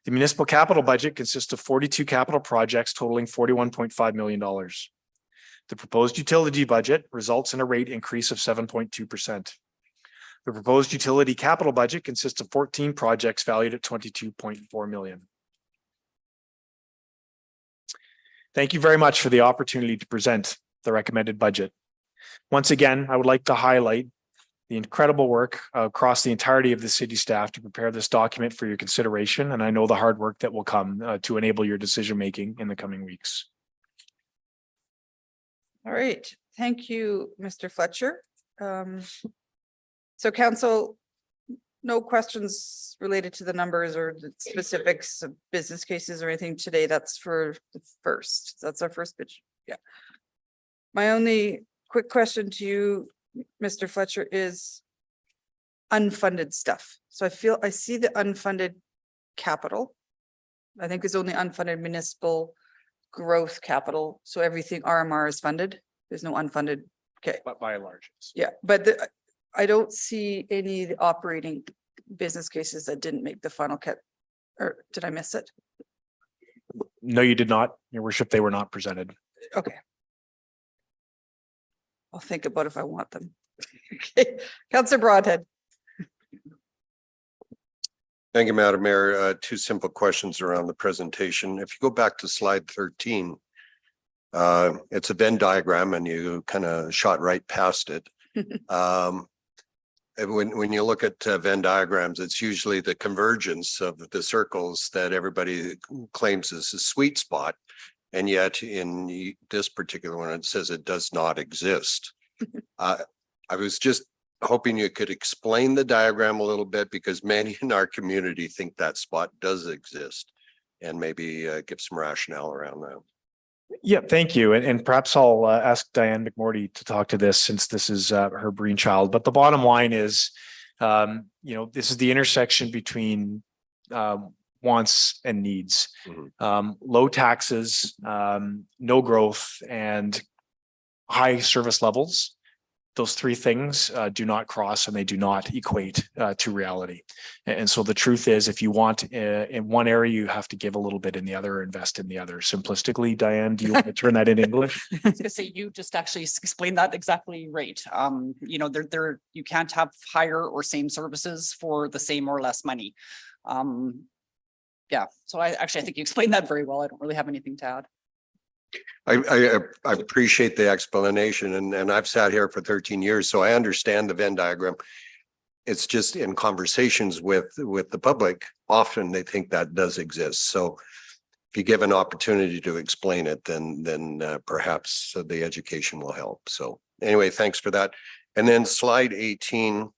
The municipal capital budget consists of 42 capital projects totaling $41.5 million. The proposed utility budget results in a rate increase of 7.2%. The proposed utility capital budget consists of 14 projects valued at $22.4 million. Thank you very much for the opportunity to present the recommended budget. Once again, I would like to highlight the incredible work across the entirety of the city staff to prepare this document for your consideration, and I know the hard work that will come to enable your decision-making in the coming weeks. All right, thank you, Mr. Fletcher. So council, no questions related to the numbers or the specifics of business cases or anything today. That's for the first. That's our first pitch. Yeah. My only quick question to you, Mr. Fletcher, is unfunded stuff. So I see the unfunded capital. I think it's only unfunded municipal growth capital. So everything RMR is funded. There's no unfunded. Okay. But by and large. Yeah, but I don't see any operating business cases that didn't make the final cut. Or did I miss it? No, you did not, Your Worship. They were not presented. Okay. I'll think about if I want them. Okay, Councillor Broadhead. Thank you, Madam Mayor. 2 simple questions around the presentation. If you go back to slide 13, it's a Venn diagram and you kind of shot right past it. When you look at Venn diagrams, it's usually the convergence of the circles that everybody claims is a sweet spot. And yet in this particular one, it says it does not exist. I was just hoping you could explain the diagram a little bit because many in our community think that spot does exist and maybe give some rationale around that. Yeah, thank you. And perhaps I'll ask Diane McMorty to talk to this since this is her brainchild. But the bottom line is, this is the intersection between wants and needs. Low taxes, no growth, and high service levels. Those 3 things do not cross and they do not equate to reality. And so the truth is, if you want in one area, you have to give a little bit in the other, or invest in the other. Simplistically, Diane, do you want to turn that in English? I was gonna say, you just actually explained that exactly right. You can't have higher or same services for the same or less money. Yeah, so I think you explained that very well. I don't really have anything to add. I appreciate the explanation and I've sat here for 13 years, so I understand the Venn diagram. It's just in conversations with the public, often they think that does exist. So if you give an opportunity to explain it, then perhaps the education will help. So anyway, thanks for that. And then slide 18,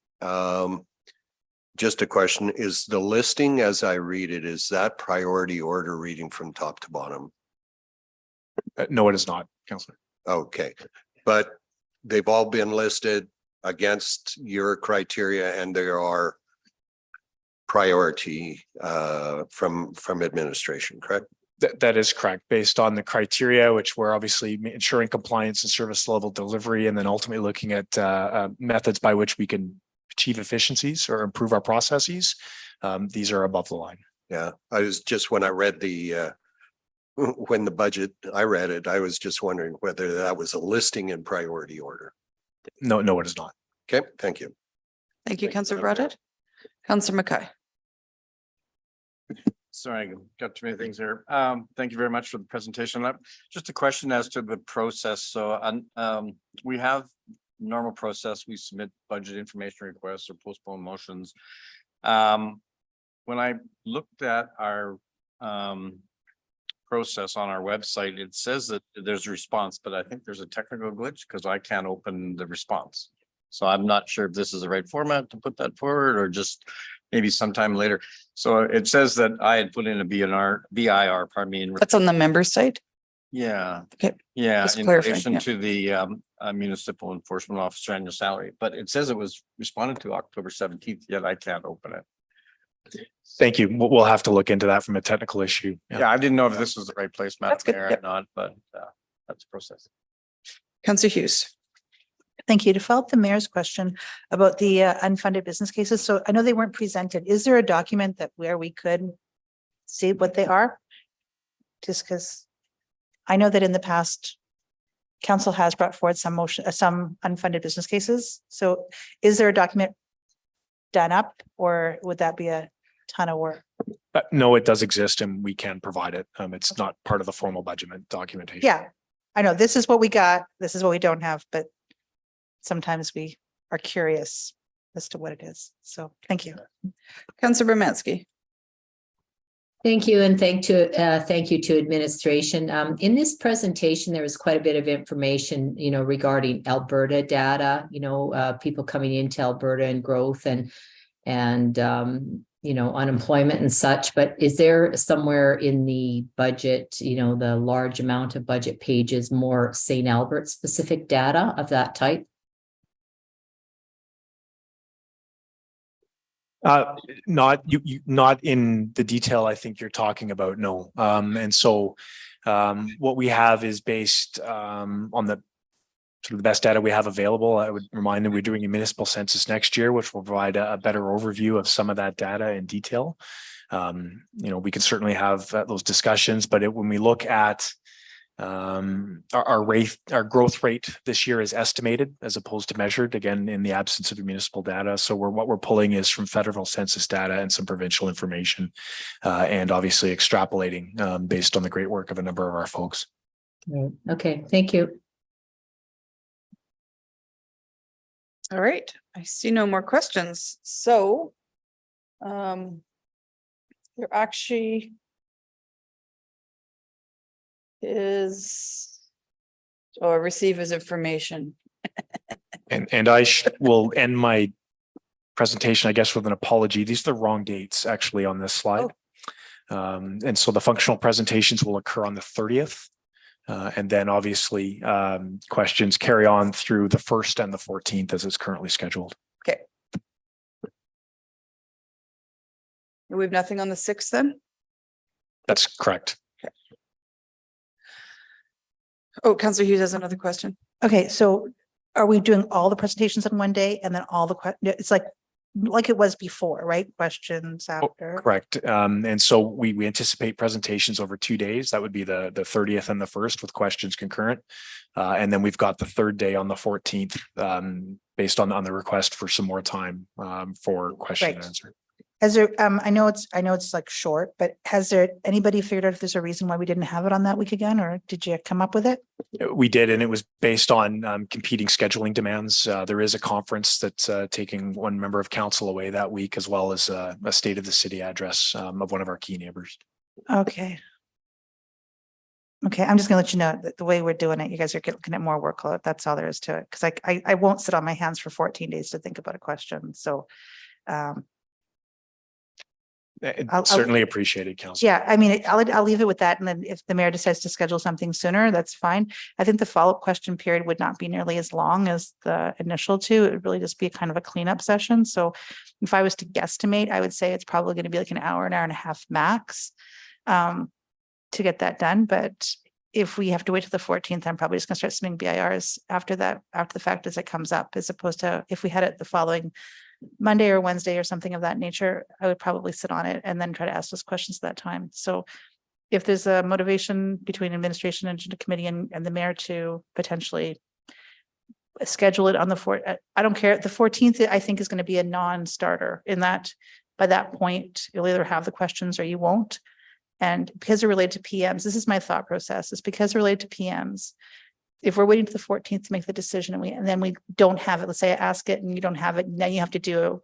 just a question, is the listing as I read it, is that priority order reading from top to bottom? No, it is not, Councillor. Okay, but they've all been listed against your criteria and there are priority from administration, correct? That is correct, based on the criteria, which we're obviously ensuring compliance and service level delivery, and then ultimately looking at methods by which we can achieve efficiencies or improve our processes. These are above the line. Yeah, I was just, when I read when the budget, I read it, I was just wondering whether that was a listing in priority order. No, it is not. Okay, thank you. Thank you, Councillor Broadhead. Councillor Mackay. Sorry, I got too many things here. Thank you very much for the presentation. Just a question as to the process. So we have normal process. We submit budget information requests or postpone motions. when I looked at our process on our website, it says that there's a response, but I think there's a technical glitch because I can't open the response. So I'm not sure if this is the right format to put that forward or just maybe sometime later. So it says that I had put in a BIR, pardon me. That's on the member site. Yeah. Okay. Yeah, Just in clarifying, relation yeah. to the municipal enforcement officer annual salary, but it says it was responded to October 17th, yet I can't open it. Thank you. We'll have to look into that from a technical issue. Yeah, I didn't know if this was the right place, Madam That's good, Mayor, or yep. not, but that's the process. Councillor Hughes. Thank you. To follow up the mayor's question about the unfunded business cases. So I know they weren't presented. Is there a document that where we could see what they are? Just because I know that in the past, council has brought forward some motion, some unfunded business cases. So is there a document done up or would that be a ton of work? No, it does exist and we can provide it. It's not part of the formal budget documentation. Yeah, I know this is what we got. This is what we don't have, but sometimes we are curious as to what it is. So thank you. Councillor Bermansky. Thank you, and thank you to administration. In this presentation, there was quite a bit of information, regarding Alberta data, people coming into Alberta and growth and unemployment and such. But is there somewhere in the budget, the large amount of budget pages, more St. Albert specific data of that type? Not in the detail I think you're talking about, no. And so what we have is based on the sort of the best data we have available. I would remind them we're doing a municipal census next year, which will provide a better overview of some of that data in detail. We can certainly have those discussions, but when we look at our growth rate this year is estimated as opposed to measured, again, in the absence of the municipal data. So what we're pulling is from federal census data and some provincial information, and obviously extrapolating based on the great work of a number of our folks. Okay, thank you. All right, I see no more questions. So there actually is or receive as information. And I will end my presentation, I guess, with an apology. These are the wrong dates actually on this slide. And so the functional presentations will occur on the 30th. And then obviously questions carry on through the 1st and the 14th as it's currently scheduled. Okay. We have nothing on the 6th then? That's correct. Oh, Councillor Hughes has another question. Okay, so are we doing all the presentations in one day and then all the it's like it was before, right? Questions after. Correct. And so we anticipate presentations over 2 days. That would be the 30th and the 1st with questions concurrent. And then we've got the 3rd day on the 14th based on the request for some more time for question and answer. Has there, I know it's like short, but has there anybody figured out if there's a reason why we didn't have it on that week again, or did you come up with it? We did, and it was based on competing scheduling demands. There is a conference that's taking one member of council away that week, as well as a state of the city address of one of our key neighbors. Okay. Okay, I'm just gonna let you know that the way we're doing it, you guys are looking at more workload. That's all there is to it. Because I won't sit on my hands for 14 days to think about a question. So Certainly appreciated, Council. yeah, I mean, I'll leave it with that. And then if the mayor decides to schedule something sooner, that's fine. I think the follow-up question period would not be nearly as long as the initial two. It would really just be kind of a cleanup session. So if I was to guesstimate, I would say it's probably going to be like an hour and a half max to get that done. But if we have to wait till the 14th, I'm probably just gonna start submitting BIRs after that, after the fact as it comes up, as opposed to if we had it the following Monday or Wednesday or something of that nature, I would probably sit on it and then try to ask those questions at that time. So if there's a motivation between administration and agenda committee and the mayor to potentially schedule it on the I don't care. The 14th, I think, is going to be a non-starter in that by that point, you'll either have the questions or you won't. And because they're related to PMs, this is my thought process, is because they're related to PMs. If we're waiting to the 14th to make the decision and then we don't have it, let's say I ask it and you don't have it, and then you have to do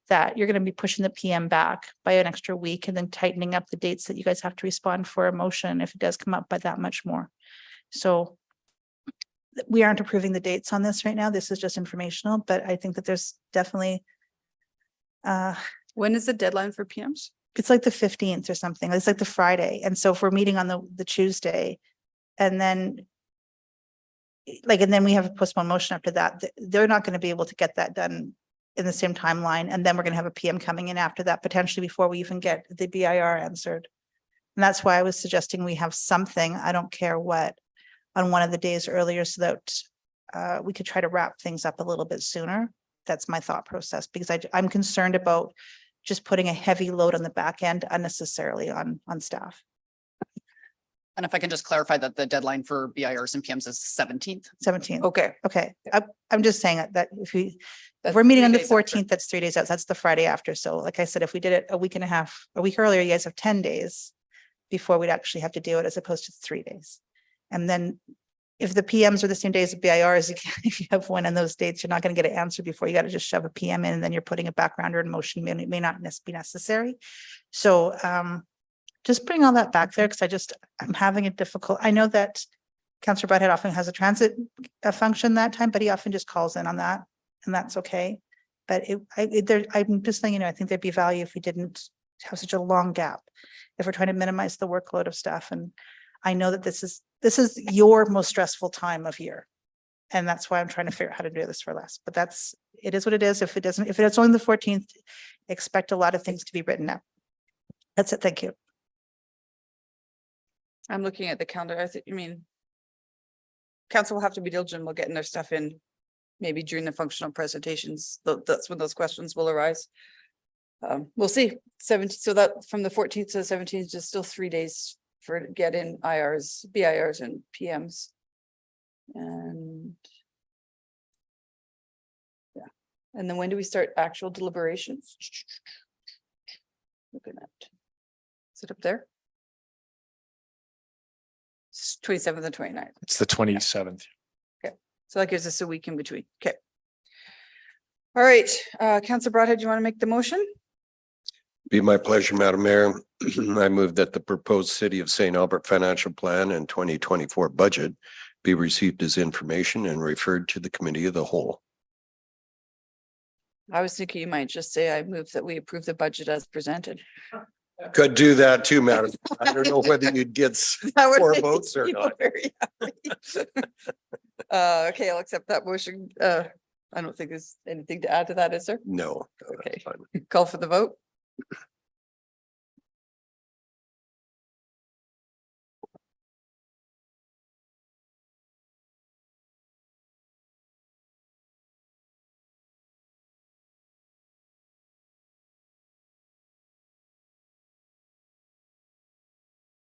that you're going to be pushing the PM back by an extra week and then tightening up the dates that you guys have to respond for a motion if it does come up by that much more. So we aren't approving the dates on this right now. This is just informational, but I think that there's definitely When is the deadline for PMs? it's like the 15th or something. It's like the Friday. And so if we're meeting on the Tuesday and then and then we have a postponed motion after that, they're not going to be able to get that done in the same timeline. And then we're going to have a PM coming in after that, potentially before we even get the BIR answered. And that's why I was suggesting we have something, I don't care what, on one of the days earlier so that we could try to wrap things up a little bit sooner. That's my thought process, because I'm concerned about just putting a heavy load on the back end unnecessarily on staff. And if I can just clarify that the deadline for BIRs and PMs is 17th. 17th. Okay. Okay, I'm just saying that if That's we're meeting 3 on the days after. 14th, that's 3 days out. That's the Friday after. So like I said, if we did it a week earlier, you guys have 10 days before we'd actually have to do it as opposed to 3 days. And then if the PMs are the same days as BIRs, if you have one on those dates, you're not going to get an answer before. You got to just shove a PM in and then you're putting a backgrounder in motion. It may not be necessary. So just bring all that back there because I'm having a difficult, I know that Councillor Butthead often has a transit function that time, but he often just calls in on that and that's okay. But I'm just saying, I think there'd be value if we didn't have such a long gap, if we're trying to minimize the workload of staff. And I know that this is your most stressful time of year. And that's why I'm trying to figure out how to do this for less, but it is what it is. If it's only the 14th, expect a lot of things to be written up. That's it. Thank you. I'm looking at the calendar. Council will have to be diligent. We'll getting their stuff in maybe during the functional presentations. That's when those questions will arise. We'll see. 17, so that from the 14th to the 17th is still 3 days for to get in IRs, BIRs and PMs. And yeah. And then when do we start actual deliberations? Looking at, is it up there? 27th and 29th. It's the 27th. So that gives us a week in between. Okay. All right, Councillor Broadhead, you want to make the motion? Be my pleasure, Madam Mayor. I move that the proposed City of St. Albert financial plan and 2024 budget be received as information and referred to the committee of the whole. I was thinking you might just say I move that we approve the budget as presented. Could do that too, Madam. I don't know whether you'd get That would 4 make votes or me not. very happy. Okay, I'll accept that motion. I don't think there's anything to add to that, is there? No. Okay. Call for the vote.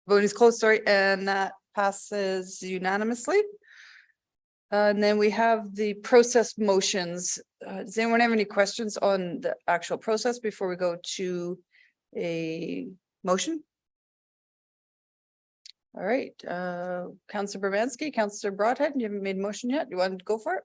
Vote is closed, sorry, and that passes unanimously. And then we have the process motions. Does anyone have any questions on the actual process before we go to a motion? All right, Councillor Burbanski, Councillor Broadhead, you haven't made a motion yet. You want to go for it?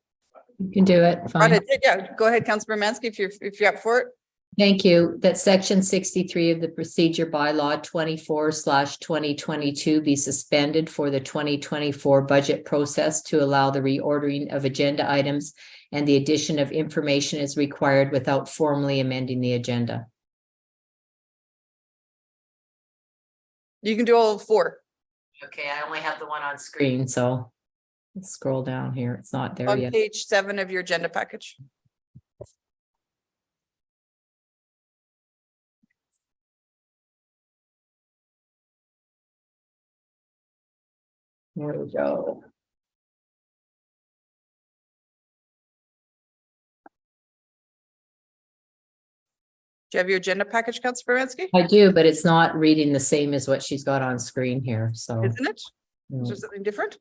You can do it. Fine. Broadhead, yeah, go ahead, Councillor Burbanski, if you're up for it. Thank you. That section 63 of the procedure bylaw 24/2022 be suspended for the 2024 budget process to allow the reordering of agenda items and the addition of information as required without formally amending the agenda. You can do all 4. Okay, I only have the one on screen, so let's scroll down here. It's not there On yet. page 7 of your agenda package. There we go. Do you have your agenda package, Councillor Burbanski? I do, but it's not reading the same as what she's got on screen here, so. Isn't it? Is no. there something different?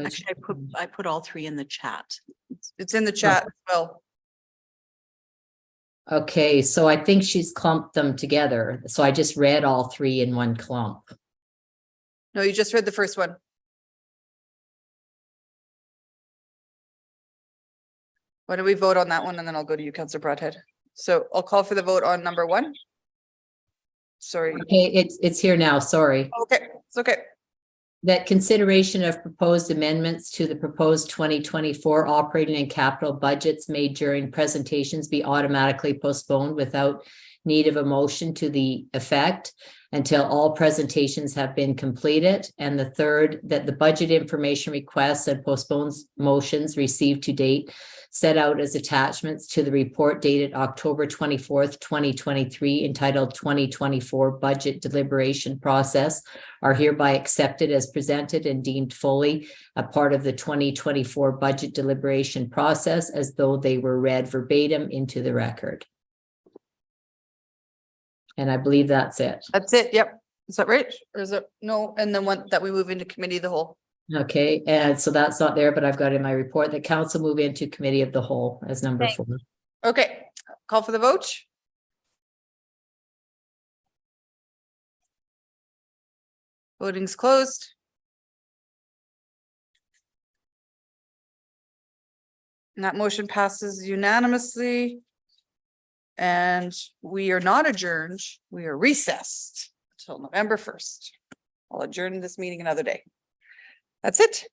Actually, I put all 3 in the chat. It's in the chat as well. Okay, so I think she's clumped them together. So I just read all 3 in one clump. No, you just read the first one. Why don't we vote on that one and then I'll go to you, Councillor Broadhead. So I'll call for the vote on number 1. Sorry. Okay, it's here now, sorry. Okay, it's okay. That consideration of proposed amendments to the proposed 2024 operating and capital budgets made during presentations be automatically postponed without need of a motion to the effect until all presentations have been completed. And the third, that the budget information requests and postponed motions received to date set out as attachments to the report dated October 24th, 2023, entitled 2024 Budget Deliberation Process, are hereby accepted as presented and deemed fully a part of the 2024 budget deliberation process as though they were read verbatim into the record. And I believe that's it. That's it. Yep. Is that right? Or is it no? And then one that we move into committee of the whole. Okay, and so that's not there, but I've got in my report that council move into committee of the whole as number Okay. 4. Okay, call for the vote. Voting's closed. And that motion passes unanimously. And we are not adjourned. We are recessed until November 1st. I'll adjourn this meeting another day. That's it.